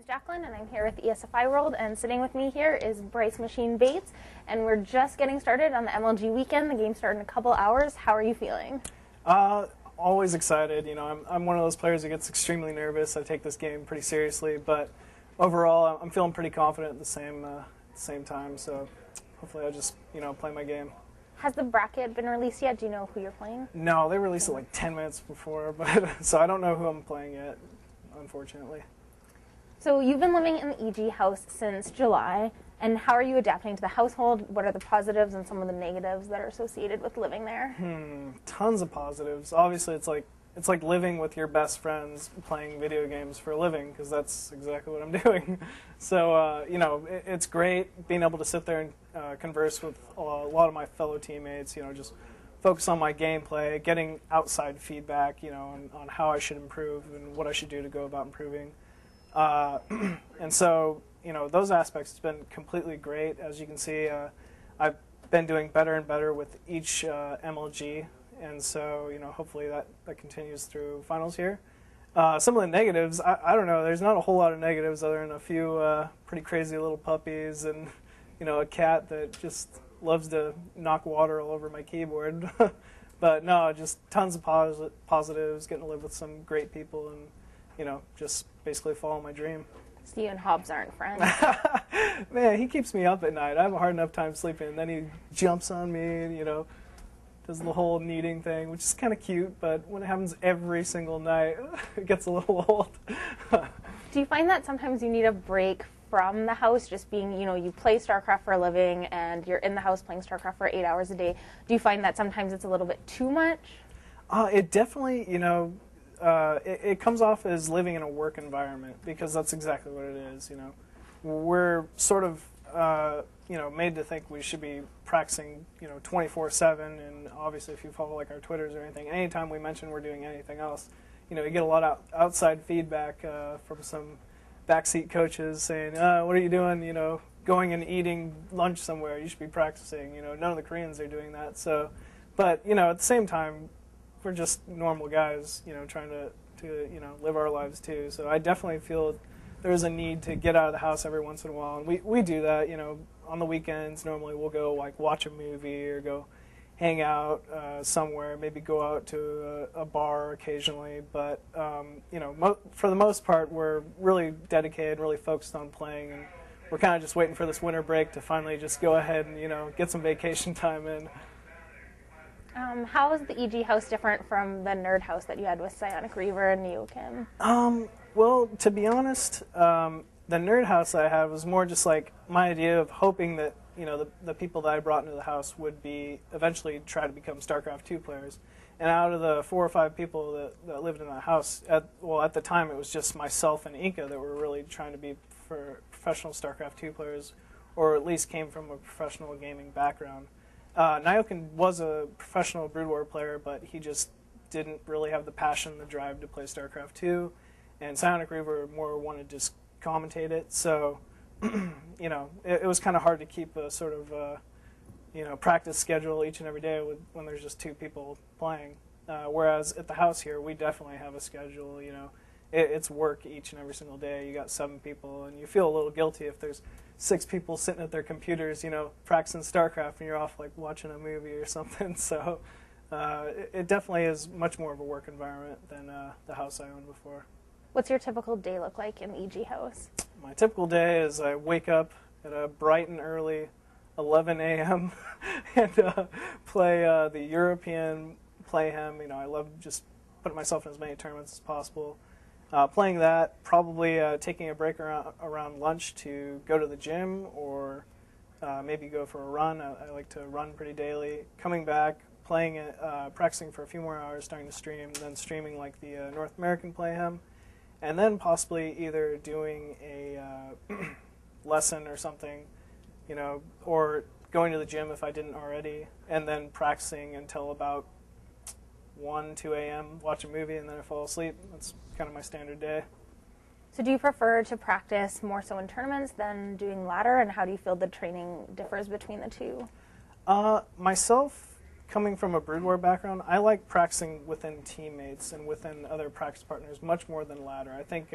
Jacqueline, and I'm here with ESFI World, and sitting with me here is Bryce Machine Bates, and we're just getting started on the MLG weekend. The game started in a couple hours. How are you feeling? Always excited. You know, I'm one of those players who gets extremely nervous. I take this game pretty seriously, but overall, I'm feeling pretty confident at the same time. So hopefully, I'll just play my game. Has the bracket been released yet? Do you know who you're playing? No, they released it like 10 minutes before, but so I don't know who I'm playing yet, unfortunately. So you've been living in the EG house since July, and how are you adapting to the household? What are the positives and some of the negatives that are associated with living there? Tons of positives. Obviously, it's like living with your best friends playing video games for a living, because that's exactly what I'm doing. So, it's great being able to sit there and converse with a lot of my fellow teammates, just focus on my gameplay, getting outside feedback, on how I should improve and what I should do to go about improving. And so, those aspects have been completely great. As you can see, I've been doing better and better with each MLG, and so, hopefully that continues through finals here. Some of the negatives, I don't know, there's not a whole lot of negatives other than a few pretty crazy little puppies and, a cat that just loves to knock water all over my keyboard. But no, just tons of positives, getting to live with some great people and, just basically follow my dream. So you and Hobbs aren't friends? Man, he keeps me up at night. I have a hard enough time sleeping, and then he jumps on me and, does the whole kneading thing, which is kind of cute, but when it happens every single night, it gets a little old. Do you find that sometimes you need a break from the house, just being, you play StarCraft for a living, and you're in the house playing StarCraft for 8 hours a day? Do you find that sometimes it's a little bit too much? It definitely, it comes off as living in a work environment, because that's exactly what it is. We're sort of made to think we should be practicing 24/7, and obviously if you follow like our Twitters or anything, anytime we mention we're doing anything else, you get a lot of outside feedback from some backseat coaches saying, what are you doing, going and eating lunch somewhere, you should be practicing. None of the Koreans are doing that. So, but at the same time, we're just normal guys, trying to live our lives too. So I definitely feel there's a need to get out of the house every once in a while, and we do that. On the weekends, normally we'll go like watch a movie or go hang out somewhere, maybe go out to a bar occasionally. But for the most part, we're really dedicated, really focused on playing, and we're kind of just waiting for this winter break to finally just go ahead and get some vacation time in. How is the EG house different from the nerd house that you had with Psionic Reaver and Neo Kim? Well, to be honest, the nerd house I had was more just like my idea of hoping that the people that I brought into the house would be eventually try to become StarCraft 2 players. And out of the 4 or 5 people that lived in that house, at the time it was just myself and Inca that were really trying to be professional StarCraft 2 players, or at least came from a professional gaming background. Nyokin was a professional Brood War player, but he just didn't really have the passion, the drive to play StarCraft 2, and Psionic Reaver more wanted to just commentate it. So, it was kind of hard to keep a sort of, practice schedule each and every day when there's just 2 people playing. Whereas at the house here, we definitely have a schedule. It's work each and every single day. You got 7 people, and you feel a little guilty if there's 6 people sitting at their computers, practicing StarCraft, and you're off like watching a movie or something. So it definitely is much more of a work environment than the house I owned before. What's your typical day look like in the EG house? My typical day is I wake up at a bright and early 11 a.m. and play the European Playhem. I love just putting myself in as many tournaments as possible. Playing that, probably taking a break around lunch to go to the gym or maybe go for a run. I like to run pretty daily. Coming back, playing it, practicing for a few more hours, starting to stream, then streaming like the North American Playhem, and then possibly either doing a lesson or something, or going to the gym if I didn't already, and then practicing until about 1, 2 a.m., watch a movie, and then I fall asleep. That's kind of my standard day. So do you prefer to practice more so in tournaments than doing ladder, and how do you feel the training differs between the two? Myself, coming from a Brood War background, I like practicing within teammates and within other practice partners much more than ladder. I think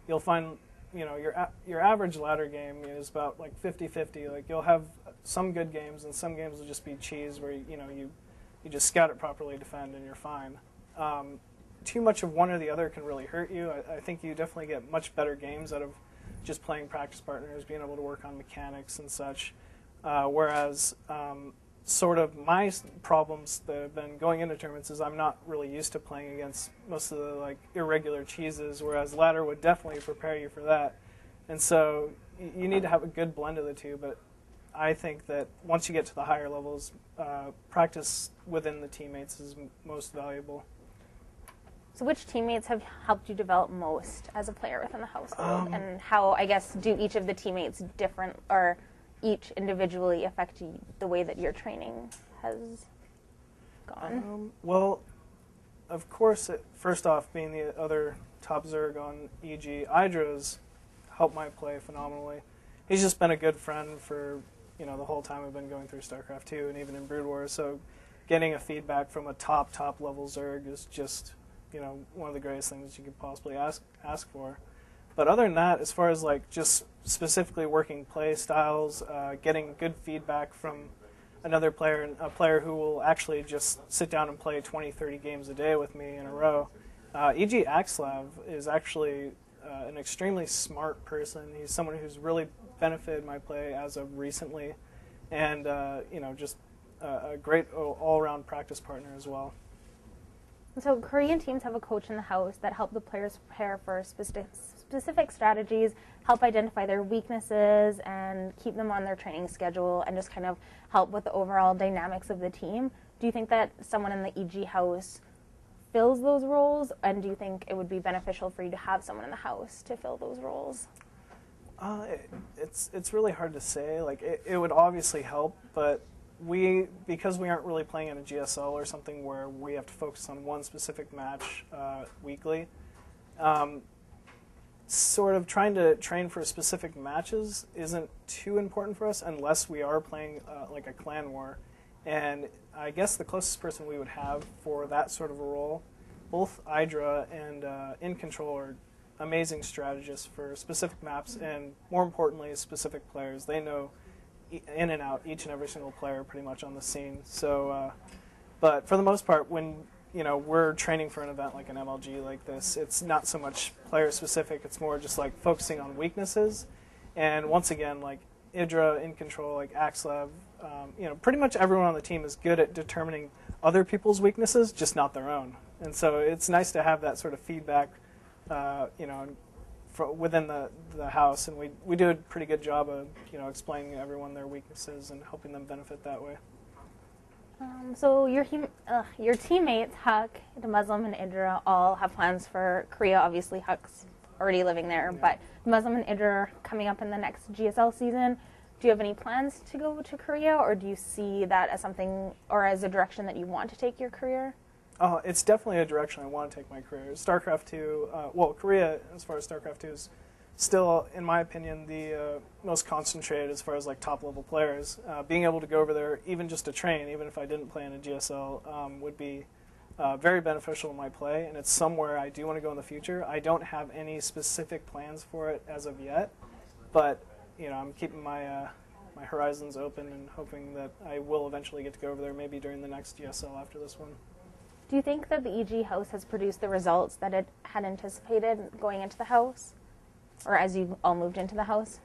you'll find, your average ladder game is about like 50-50. Like you'll have some good games, and some games will just be cheese where you just scout it properly, defend, and you're fine. Too much of one or the other can really hurt you. I think you definitely get much better games out of just playing practice partners, being able to work on mechanics and such. Whereas sort of my problems that have been going into tournaments is I'm not really used to playing against most of the like irregular cheeses, whereas ladder would definitely prepare you for that. And so you need to have a good blend of the two, but I think that once you get to the higher levels, practice within the teammates is most valuable. So which teammates have helped you develop most as a player within the household, and how, I guess, do each of the teammates different, or each individually affect the way that your training has gone? Well, of course, first off, being the other top Zerg on EG, Idra's helped my play phenomenally. He's just been a good friend for the whole time I've been going through StarCraft 2 and even in Brood War. So getting a feedback from a top level Zerg is just one of the greatest things you could possibly ask for. But other than that, as far as like just specifically working play styles, getting good feedback from another player, a player who will actually just sit down and play 20-30 games a day with me in a row. E.g. Axlav is actually an extremely smart person. He's someone who's really benefited my play as of recently, and just a great all-around practice partner as well. So Korean teams have a coach in the house that help the players prepare for specific strategies, help identify their weaknesses, and keep them on their training schedule, and just kind of help with the overall dynamics of the team. Do you think that someone in the EG house fills those roles, and do you think it would be beneficial for you to have someone in the house to fill those roles? It's really hard to say. Like it would obviously help, but because we aren't really playing in a GSL or something where we have to focus on one specific match weekly, sort of trying to train for specific matches isn't too important for us unless we are playing like a clan war. And I guess the closest person we would have for that sort of a role, both Idra and In Control are amazing strategists for specific maps, and more importantly, specific players. They know in and out each and every single player pretty much on the scene. So, but for the most part, when we're training for an event like an MLG like this, it's not so much player specific. It's more just like focusing on weaknesses. And once again, like Idra, In Control, like Axlav, pretty much everyone on the team is good at determining other people's weaknesses, just not their own. And so it's nice to have that sort of feedback, within the house, and we do a pretty good job of explaining to everyone their weaknesses and helping them benefit that way. So your teammates Huck, the Muslim, and Idra all have plans for Korea. Obviously, Huck's already living there, yeah. But Muslim and Idra are coming up in the next GSL season. Do you have any plans to go to Korea, or do you see that as something, or as a direction that you want to take your career? It's definitely a direction I want to take my career. StarCraft 2, Korea, as far as StarCraft 2 is still, in my opinion, the most concentrated as far as like top-level players. Being able to go over there, even just to train, even if I didn't play in a GSL, would be very beneficial in my play, and it's somewhere I do want to go in the future. I don't have any specific plans for it as of yet, but I'm keeping my my horizons open and hoping that I will eventually get to go over there, maybe during the next GSL after this one. Do you think that the EG house has produced the results that it had anticipated going into the house, or as you all moved into the house?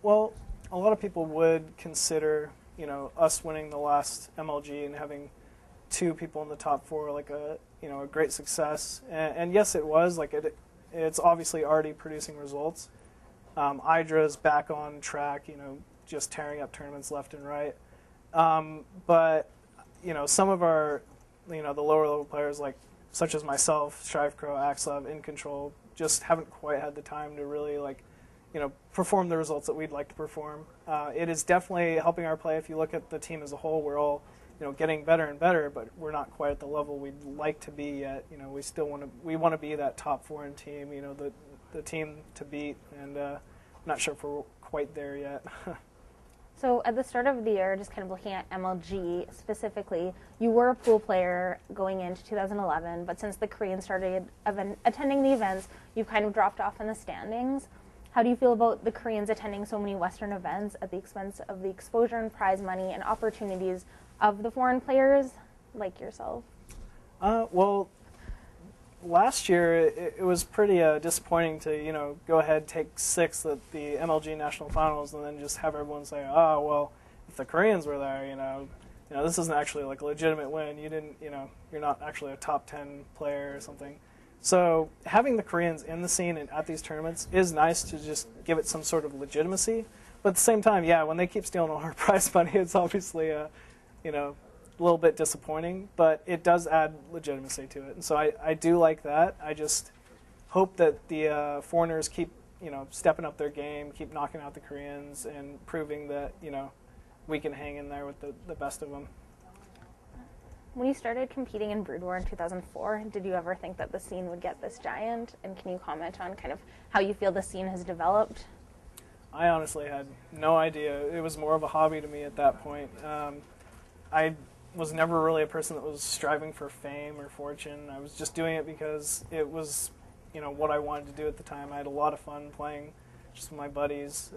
Well, a lot of people would consider, us winning the last MLG and having 2 people in the top 4 like a great success. And yes, it was. Like it's obviously already producing results. Idra's back on track, just tearing up tournaments left and right. But some of our the lower level players, such as myself, Strivecrow, Axlav, In Control, just haven't quite had the time to really perform the results that we'd like to perform. It is definitely helping our play. If you look at the team as a whole, we're all getting better and better, but we're not quite at the level we'd like to be yet. We still want to be that top foreign team, the team to beat, and I'm not sure if we're quite there yet. So at the start of the year, just kind of looking at MLG specifically, you were a pool player going into 2011, but since the Koreans started attending the events, you've kind of dropped off in the standings. How do you feel about the Koreans attending so many Western events at the expense of the exposure and prize money and opportunities of the foreign players like yourself? Well, last year it was pretty disappointing to go ahead, take sixth at the MLG National Finals, and then just have everyone say, "Oh, well, if the Koreans were there, this isn't actually like a legitimate win. You didn't, you're not actually a top 10 player or something." So having the Koreans in the scene and at these tournaments is nice to just give it some sort of legitimacy. But at the same time, yeah, when they keep stealing all our prize money, it's obviously a little bit disappointing, but it does add legitimacy to it. And so I do like that. I just hope that the foreigners keep, stepping up their game, keep knocking out the Koreans and proving that, we can hang in there with the best of them. When you started competing in Brood War in 2004, did you ever think that the scene would get this giant? And can you comment on kind of how you feel the scene has developed? I honestly had no idea. It was more of a hobby to me at that point. I was never really a person that was striving for fame or fortune. I was just doing it because it was, what I wanted to do at the time. I had a lot of fun playing just with my buddies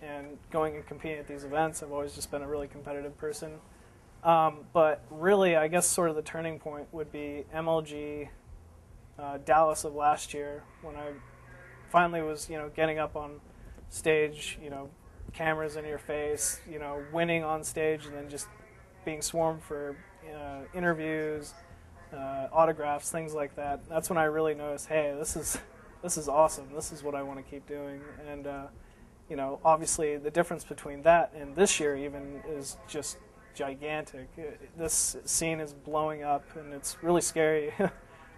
and going and competing at these events. I've always just been a really competitive person. But really, I guess sort of the turning point would be MLG Dallas of last year when I finally was, getting up on stage, cameras in your face, winning on stage and then just being swarmed for interviews, autographs, things like that. That's when I really noticed, hey, this is awesome. This is what I want to keep doing. And obviously the difference between that and this year even is just gigantic. This scene is blowing up, and it's really scary,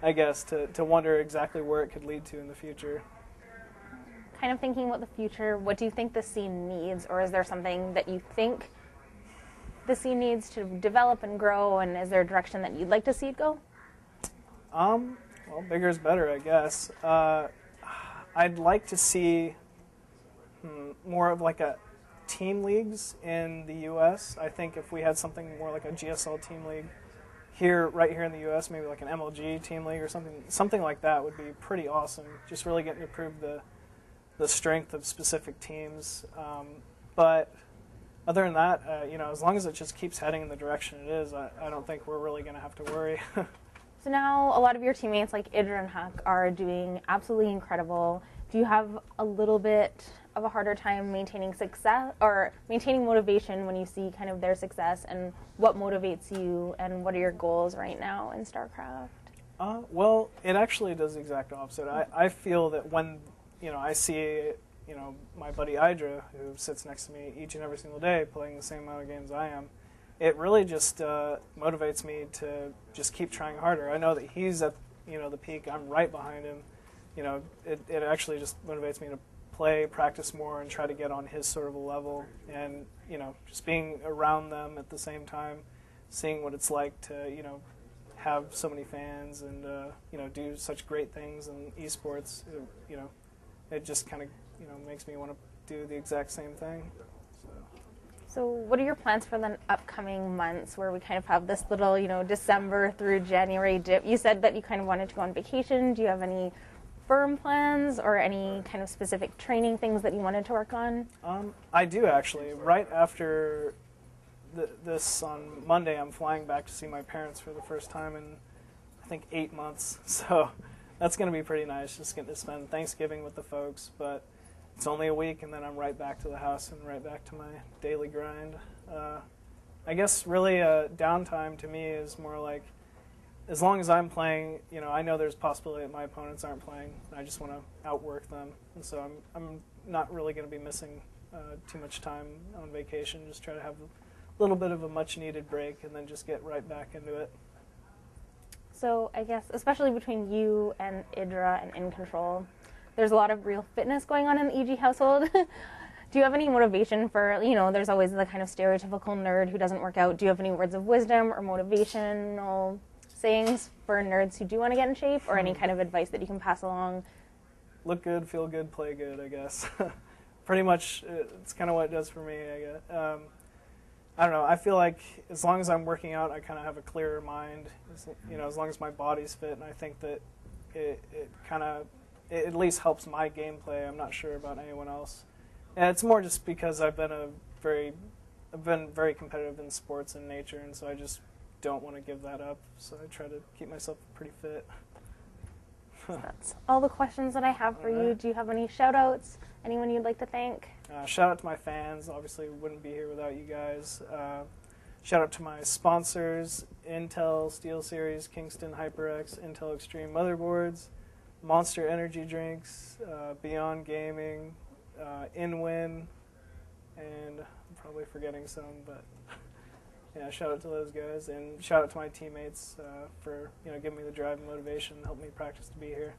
I guess, to wonder exactly where it could lead to in the future. Kind of thinking about the future, what do you think the scene needs, or is there something that you think the scene needs to develop and grow, and is there a direction that you'd like to see it go? Well, bigger is better, I guess. I'd like to see more of like a team leagues in the U.S. I think if we had something more like a GSL team league right here in the U.S., maybe like an MLG team league or something like that would be pretty awesome. Just really getting to prove the strength of specific teams. But other than that, as long as it just keeps heading in the direction it is, I don't think we're really going to have to worry. So now a lot of your teammates like Idra and Huck are doing absolutely incredible. Do you have a little bit of a harder time maintaining success or maintaining motivation when you see kind of their success, and what motivates you and what are your goals right now in StarCraft? Well, it actually does the exact opposite. I feel that when I see my buddy Idra, who sits next to me each and every single day playing the same amount of games I am, it really just motivates me to just keep trying harder. I know that he's at the peak. I'm right behind him. It actually just motivates me to play, practice more, and try to get on his sort of a level. And just being around them at the same time, seeing what it's like to have so many fans and do such great things in esports. It just kind of makes me want to do the exact same thing. So what are your plans for the upcoming months where we kind of have this little, December through January dip? You said that you kind of wanted to go on vacation. Do you have any firm plans or any kind of specific training things that you wanted to work on? I do, actually. Right after this on Monday, I'm flying back to see my parents for the first time in, I think, 8 months. So that's going to be pretty nice, just getting to spend Thanksgiving with the folks. But it's only a week, and then I'm right back to the house and right back to my daily grind. I guess really downtime to me is more like, as long as I'm playing, I know there's a possibility that my opponents aren't playing. I just want to outwork them. And so I'm not really going to be missing too much time on vacation. Just try to have a little bit of a much-needed break and then just get right back into it. So I guess, especially between you and Idra and In Control, there's a lot of real fitness going on in the EG household. Do you have any motivation for, there's always the kind of stereotypical nerd who doesn't work out. Do you have any words of wisdom or motivational sayings for nerds who do want to get in shape, or any kind of advice that you can pass along? Look good, feel good, play good, I guess. pretty much it's kind of what it does for me, I guess. I don't know. I feel like as long as I'm working out, I kind of have a clearer mind. As long as my body's fit, and I think that it at least helps my gameplay. I'm not sure about anyone else. And it's more just because I've been very competitive in sports in nature, and so I just don't want to give that up. So I try to keep myself pretty fit. So that's all the questions that I have for you. Do you have any shout-outs? Anyone you'd like to thank? Shout out to my fans. Obviously, wouldn't be here without you guys. Shout out to my sponsors: Intel SteelSeries, Kingston HyperX, Intel Extreme motherboards, Monster Energy drinks, Beyond Gaming, InWin, and I'm probably forgetting some, but yeah, shout out to those guys, and shout out to my teammates for giving me the drive and motivation, and helping me practice to be here.